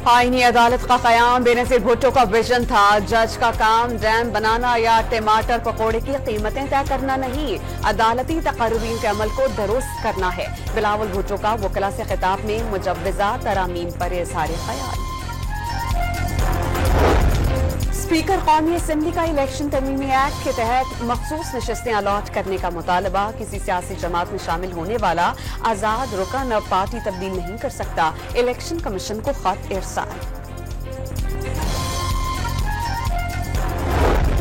आईनी अदालत का क़याम बेनज़ीर भुट्टो का विजन था। जज का काम डैम बनाना या टमाटर पकौड़े की कीमतें तय करना नहीं, अदालती तक़र्रीर के अमल को दुरुस्त करना है। बिलावल भुट्टो का वकला से खिताब में मुजव्वज़ा तरामीम पर इज़हार ख्याल। स्पीकर कौमी असम्बली का इलेक्शन तरमीमी एक्ट के तहत मखसूस नशस्तें अलॉट करने का मुतालबा। किसी सियासी जमात में शामिल होने वाला आज़ाद रुकन अब पार्टी तब्दील नहीं कर सकता, इलेक्शन कमीशन को खत इरसाल।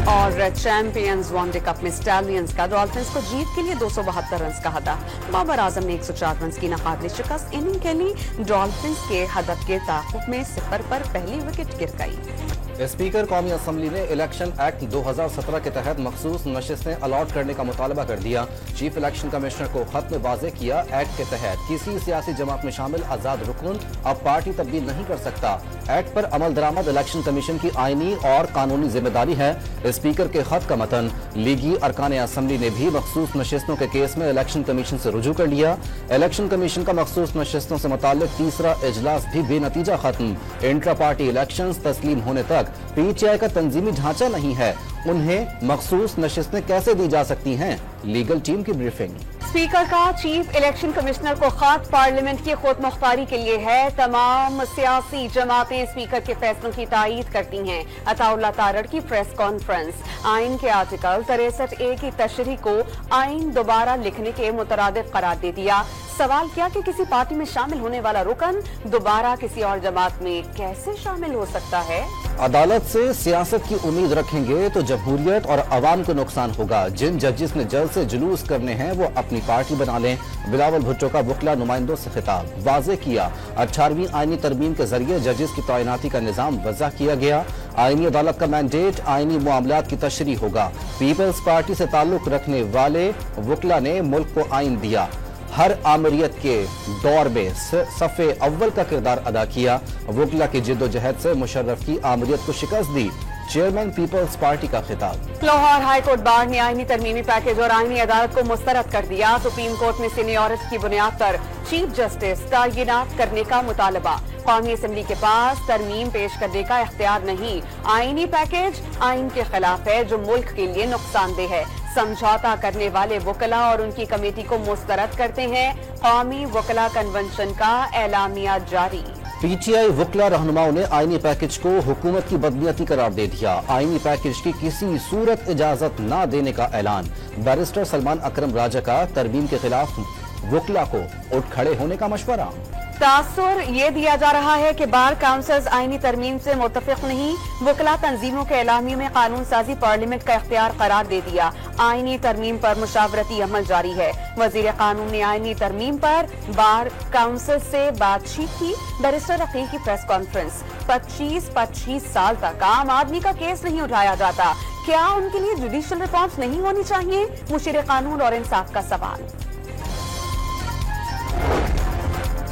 और चैंपियंस वनडे कप में स्टैलियंस का डॉल्फिन्स को जीत के लिए 272 रन का हदफ। बाबर आजम ने 104 रन की नाकाबिल शिकस्त इनिंग खेली। डॉल्फिन्स के हदफ के ताक़ुब में 0 पर पहली विकेट गिर गई। स्पीकर कौमी असम्बली ने इलेक्शन एक्ट 2017 के तहत मखसूस नशस्तें अलॉट करने का मुतालबा कर दिया। चीफ इलेक्शन कमिश्नर को खत में वाज़ेह किया, एक्ट के तहत किसी सियासी जमात में शामिल आज़ाद रुकन अब पार्टी तब्दील नहीं कर सकता। एक्ट पर अमल दरामद इलेक्शन कमीशन की आईनी और कानूनी जिम्मेदारी है। स्पीकर के खत का मतन लीगी अरकान असम्बली ने भी मखसूस नशस्तों के केस में इलेक्शन कमीशन से रुजू कर लिया। इलेक्शन कमीशन का मखसूस नशस्तों से मुताल्लिक तीसरा इजलास भी बेनतीजा खत्म। इंट्रा पार्टी इलेक्शन तस्लीम होने तक पीटीआई का तंजीमी ढांचा नहीं है, उन्हें मखसूस नशस्तें कैसे दी जा सकती हैं? लीगल टीम की ब्रीफिंग। स्पीकर का चीफ इलेक्शन कमिश्नर को खत पार्लियामेंट की खुद मुख्तारी के लिए है। तमाम सियासी जमातें स्पीकर के फैसलों की तायीद करती हैं। अताउल्लाह तारड़ की प्रेस कॉन्फ्रेंस। आइन के आर्टिकल 63A की तशरीह को आइन दोबारा लिखने के मुतरादिफ करार दे दिया। सवाल किया कि किसी पार्टी में शामिल होने वाला रुकन दोबारा किसी और जमात में कैसे शामिल हो सकता है? अदालत से सियासत की उम्मीद रखेंगे तो जमहूरियत और अवाम को नुकसान होगा। जिन जजिस ने जल्द से जुलूस करने हैं वो अपनी पार्टी बना लें। बिलावल भुट्टो का वकला नुमाइंदों से खिताब। वाज़ेह किया, 18वीं आईनी तरमीम के जरिए जजिस की तैनाती का निज़ाम वज़ा किया गया। आईनी अदालत का मैंडेट आईनी मामलात की तशरीह होगा। पीपल्स पार्टी से ताल्लुक रखने वाले वकला ने मुल्क को आइन दिया। हर आमरीत के दौर में सफ़े अव्वल का किरदार अदा किया। वकला की जिद्दोजहद से मुशर्रफ की आमरीत को शिकस्त दी। चेयरमैन पीपल्स पार्टी का खिताब। लाहौर हाई कोर्ट बार ने आईनी तरमीमी पैकेज और आईनी अदालत को मुस्तरद कर दिया। सुप्रीम कोर्ट में सीनियरिटी की बुनियाद पर चीफ जस्टिस तैनात करने का मुतालबा। कौमी असम्बली के पास तरमीम पेश करने का इख्तियार नहीं। आईनी पैकेज आइन के खिलाफ है जो मुल्क के लिए नुकसानदेह है। समझौता करने वाले वकला और उनकी कमेटी को मुस्तरद करते हैं। कौमी वकला कन्वेंशन का एलामिया जारी। पीटीआई वकला रहनुमाओं ने आईनी पैकेज को हुकूमत की बदनीयती करार दे दिया। आईनी पैकेज की किसी सूरत इजाजत न देने का ऐलान। बैरिस्टर सलमान अकरम राजा का तरमीम के खिलाफ वकला को उठ खड़े होने का मशवरा। तासुर ये दिया जा रहा है कि बार काउंसिल्स आईनी तरमीम से मुत्तफिक नहीं। वकला तंजीमों के एलामी में कानून साजी पार्लियामेंट का इख्तियार करार दे दिया। आईनी तरमीम पर मुशावरती अमल जारी है। वजीर कानून ने आईनी तरमीम पर बार काउंसिल से बातचीत की। बैरिस्टर अकील की प्रेस कॉन्फ्रेंस। 25 साल तक आम आदमी का केस नहीं उठाया जाता, क्या उनके लिए जुडिशियल रिफॉर्म्स नहीं होनी चाहिए? मुशीर कानून और इंसाफ का सवाल।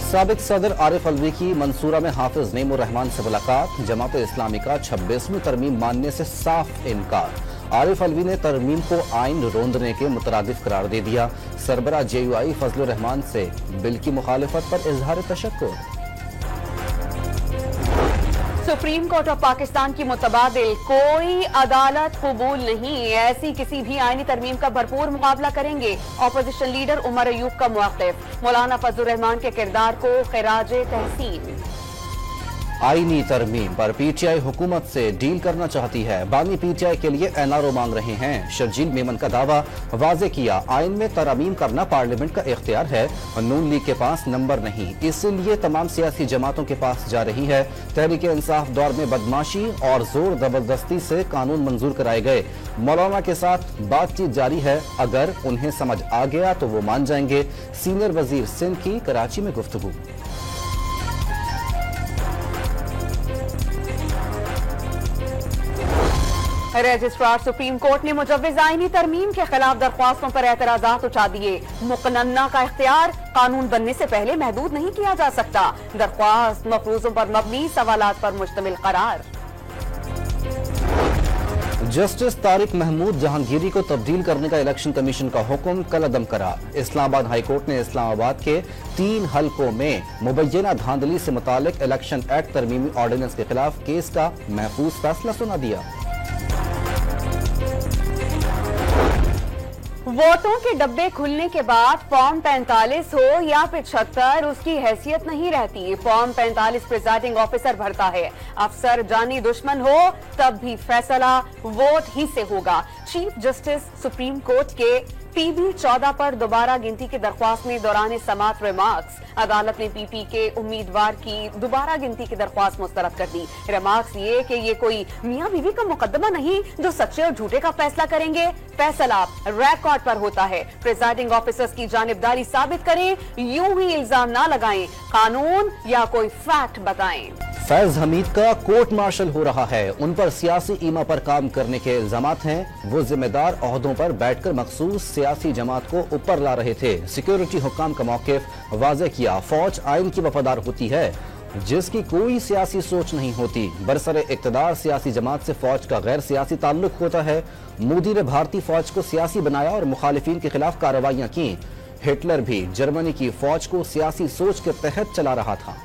साबिक सदर आरिफ अलवी की मंसूरा में हाफिज नईमुर रहमान से मुलाकात। जमात इस्लामी का 26वीं तरमीम मानने से साफ इनकार। आरिफ अलवी ने तरमीम को आइन रोंदने के मुतरादिफ करार दे दिया। सरबरा JUI फजलुर रहमान से बिल की मुखालिफत पर इजहार तशक्कुर। सुप्रीम कोर्ट ऑफ पाकिस्तान की मुतबादिल कोई अदालत कबूल नहीं। ऐसी किसी भी आईनी तरमीम का भरपूर मुकाबला करेंगे। अपोजिशन लीडर उमर अयूब का मौक़िफ़। मौलाना फजलुर रहमान के किरदार को खिराजे तहसीन। आईनी तरमीम पर पीटीआई हुकूमत से डील करना चाहती है। बानी पीटीआई के लिए NRO मांग रहे हैं। शर्जील मेमन का दावा। वाज़ेह किया, आइन में तरमीम करना पार्लियामेंट का इख्तियार है, नून लीग के पास नंबर नहीं, इसलिए तमाम सियासी जमातों के पास जा रही है। तहरीक इंसाफ दौर में बदमाशी और जोर जबरदस्ती से कानून मंजूर कराए गए। मौलाना के साथ बातचीत जारी है, अगर उन्हें समझ आ गया तो वो मान जाएंगे। सीनियर वजीर सिंध की कराची में गुफ्तगू। रजिस्ट्रार सुप्रीम कोर्ट ने मुजव्विज आईनी तरमीम के खिलाफ दरख्वास्तों पर एतराजात उठा दिए। मुकन्ना का इख्तियार कानून बनने से पहले महदूद नहीं किया जा सकता। दरख्वास्त मफरूजों पर मबनी सवालात पर मुश्तमिल करार। जस्टिस तारिक महमूद जहांगीरी को तब्दील करने का इलेक्शन कमीशन का हुक्म कल अदम करा। इस्लामाबाद हाई कोर्ट ने इस्लामाबाद के 3 हलकों में मुबैना धांधली से मुतालिक इलेक्शन एक्ट तरमीमी ऑर्डिनेंस के खिलाफ केस का महफूज फैसला सुना दिया। वोटों के डब्बे खुलने के बाद फॉर्म 45 हो या 75 उसकी हैसियत नहीं रहती। फॉर्म 45 प्रिजाइडिंग ऑफिसर भरता है। अफसर जानी दुश्मन हो तब भी फैसला वोट ही से होगा। चीफ जस्टिस सुप्रीम कोर्ट के PB 14 पर दोबारा गिनती की दरख्वास्त में दौरान समाअत रिमार्क्स। अदालत ने PP के उम्मीदवार की दोबारा गिनती की दरख्वास्त मुस्तरद कर दी। रिमार्क्स ये कि ये कोई मियां बीवी का मुकदमा नहीं जो सच्चे और झूठे का फैसला करेंगे। फैसला रिकॉर्ड पर होता है। प्रिजाइडिंग ऑफिसर्स की जानिबदारी साबित करें, यूं ही इल्जाम ना लगाएं, कानून या कोई फैक्ट बताएं। फैज हमीद का कोर्ट मार्शल हो रहा है। उन पर सियासी ईमा पर काम करने के इल्जामात हैं। वो जिम्मेदार ओहदों पर बैठकर मखसूस सियासी जमात को ऊपर ला रहे थे। सिक्योरिटी हुक्काम का मौक़िफ़ वाज़ेह किया। फौज आइन की वफादार होती है जिसकी कोई सियासी सोच नहीं होती। बरसरे इक़्तिदार सियासी जमात से फौज का गैर सियासी ताल्लुक होता है। मोदी ने भारतीय फौज को सियासी बनाया और मुखालिफिन के खिलाफ कार्रवाइयां की। हिटलर भी जर्मनी की फौज को सियासी सोच के तहत चला रहा था।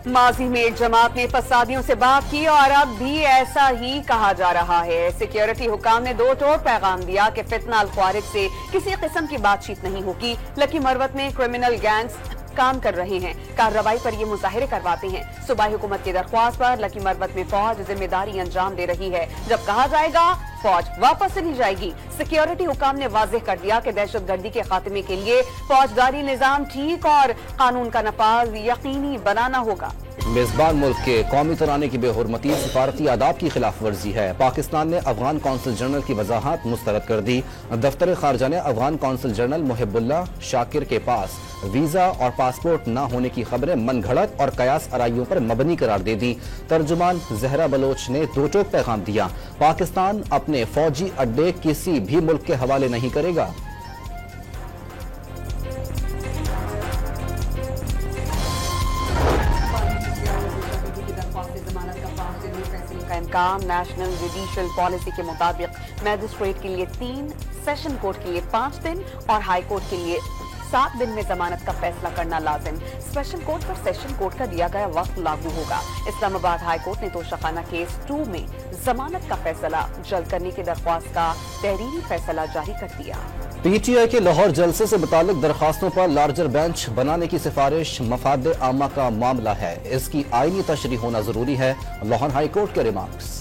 माजी में एक जमात ने फसादियों से बात की और अब भी ऐसा ही कहा जा रहा है। सिक्योरिटी हुकाम ने दो टोक पैगाम दिया कि फितना अल ख्वारिज से किसी किस्म की बातचीत नहीं होगी। लकी मरवत में क्रिमिनल गैंग्स काम कर रहे हैं। कार्रवाई पर ये मुजाहिरे करवाते हैं। सूबाई हुकूमत की दरख्वास्त पर लकी मरवत में फौज जिम्मेदारी अंजाम दे रही है। जब कहा जाएगा फौज वापस चली जाएगी। सिक्योरिटी हुकाम ने वाज़ेह कर दिया कि दहशतगर्दी के खात्मे के लिए फौजदारी निजाम ठीक और कानून का नफाज यकीनी बनाना होगा। मेजबान मुल्क के कौमी तराने की बेहुरमती सिफारती आदाब की खिलाफ वर्जी है। पाकिस्तान ने अफगान कौंसल जनरल की वजाहत मुस्तरद कर दी। दफ्तर खारजा ने अफगान कौंसल जनरल मुहिबुल्लाह शाकिर के पास वीजा और पासपोर्ट न होने की खबरें मनगढ़ंत और कयास आराइयों पर मबनी करार दे दी। तर्जुमान जहरा बलोच ने दो टोक पैगाम दिया। पाकिस्तान अपने फौजी अड्डे किसी भी मुल्क के हवाले नहीं करेगा। नेशनल जुडिशियल पॉलिसी के मुताबिक मैजिस्ट्रेट के लिए 3, सेशन कोर्ट के लिए 5 दिन और हाई कोर्ट के लिए 7 दिन में जमानत का फैसला करना लाजिम। स्पेशल कोर्ट पर सेशन कोर्ट का दिया गया वक्त लागू होगा। इस्लामाबाद हाई कोर्ट ने तोशाखाना केस 2 में जमानत का फैसला जल्द करने की दरख्वास्त का तहरीरी फैसला जारी कर दिया। PTI के लाहौर जलसे से मुतालिक दरखास्तों पर लार्जर बेंच बनाने की सिफारिश मफाद आमा का मामला है। इसकी आईनी तशरीह होना जरूरी है। लाहौर हाई कोर्ट के रिमार्क्स।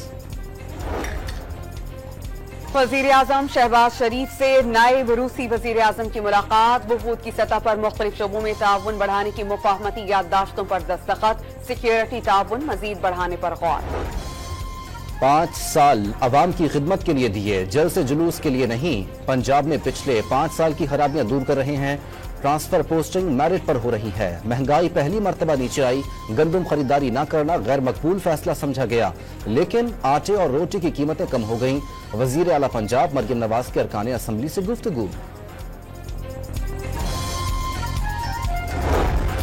वजीर आजम शहबाज शरीफ से नायब रूसी वजीर आजम की मुलाकात। वफूद की सतह पर मुख्तलिफ शोबों में ताउन बढ़ाने की मुफाहमती याददाश्तों पर दस्तखत। सिक्योरिटी ताउन मजीद बढ़ाने पर गौर। 5 साल अवाम की खिदमत के लिए दिए, जल से जुलूस के लिए नहीं। पंजाब में पिछले 5 साल की खराबियां दूर कर रहे हैं। ट्रांसफर पोस्टिंग मेरिट पर हो रही है। महंगाई पहली मर्तबा नीचे आई। गंदम खरीदारी न करना गैर मकबूल फैसला समझा गया, लेकिन आटे और रोटी की कीमतें कम हो गईं। वजीर आला पंजाब मरियम नवाज के अरकान असम्बली से गुफ्तगू।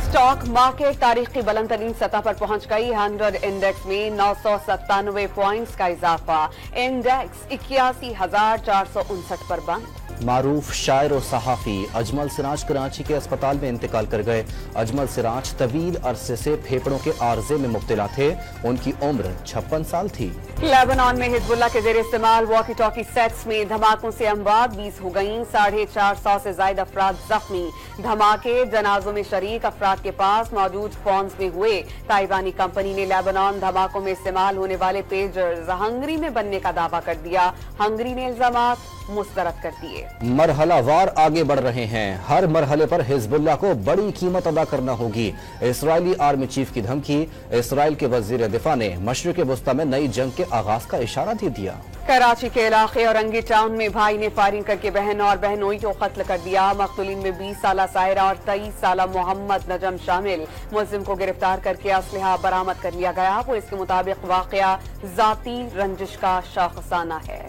स्टॉक मार्केट तारीख की बुलंद तरीन सतह पर पहुंच गई। 100 इंडेक्स में 997 पॉइंट्स का इजाफा। इंडेक्स 81,459 पर बंद। मारूफ शायर और सहाफी अजमल सिराज कराची के अस्पताल में इंतकाल कर गए। अजमल सिराज तवील अरसे से फेफड़ों के आर्जे में मुब्तला थे। उनकी उम्र 56 साल थी। लेबनान में हिजबुल्लाह के जेर इस्तेमाल वॉकी टॉकी सेट्स में धमाकों से अमवात 20 हो गईं। 450 से ज्यादा अफराद जख्मी। धमाके जनाजों में शरीक अफराद के पास मौजूद फोन्स में हुए। ताइवानी कंपनी ने लेबनान धमाकों में इस्तेमाल होने वाले पेजर्स हंगरी में बनने का दावा कर दिया। हंगरी ने इल्जामात मुस्तरद कर दिए। मरहलावार आगे बढ़ रहे हैं। हर मरहले पर हिजबुल्लाह को बड़ी कीमत अदा करना होगी। इस्राएली आर्मी चीफ की धमकी। इस्राएल के वजीर दिफा ने मशरिक वस्ता में नई जंग के आगाज का इशारा दे दिया। कराची के इलाके औरंगी टाउन में भाई ने फायरिंग करके बहन और बहनोई को कत्ल कर दिया। मकतूलीन में 20 साला सायरा और 23 साला मोहम्मद नजम शामिल। मुलजिम को गिरफ्तार करके असलहा बरामद कर लिया गया। पुलिस के मुताबिक वाकया जाती रंजिश का शाखसाना है।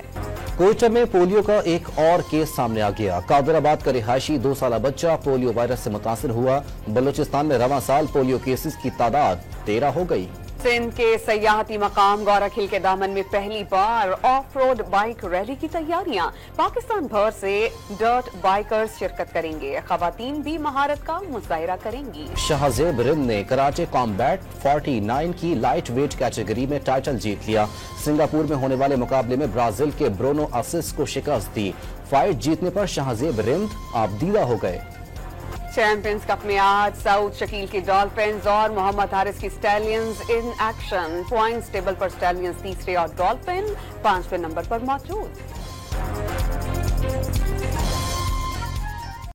कोयटा में पोलियो का एक और केस सामने आ गया। कादराबाद का रिहायशी 2 साला बच्चा पोलियो वायरस से मुतासर हुआ। बलूचिस्तान में रवां साल पोलियो केसेस की तादाद 13 हो गई। सिंध के सयाहती मकाम गौरखिल के दामन में पहली बार ऑफ रोड बाइक रैली की तैयारियां। पाकिस्तान भर से डर्ट बाइकर्स शिरकत करेंगे। खवातीन भी महारत का मुजाहिरा करेंगी। शाहजेब रिंद ने कराटे कॉम्बैट 49 की लाइट वेट कैटेगरी में टाइटल जीत लिया। सिंगापुर में होने वाले मुकाबले में ब्राजील के ब्रोनो असिस को शिकस्त दी। फाइट जीतने पर शाहजेब रिंद आबदीदा हो गए। चैंपियंस कप में आज सऊद शकील की डॉल्फिन्स और मोहम्मद हारिस की stallions in action. Points table पर स्टैलियंस तीसरे और डॉल्फिन 5वें नंबर पर मौजूद।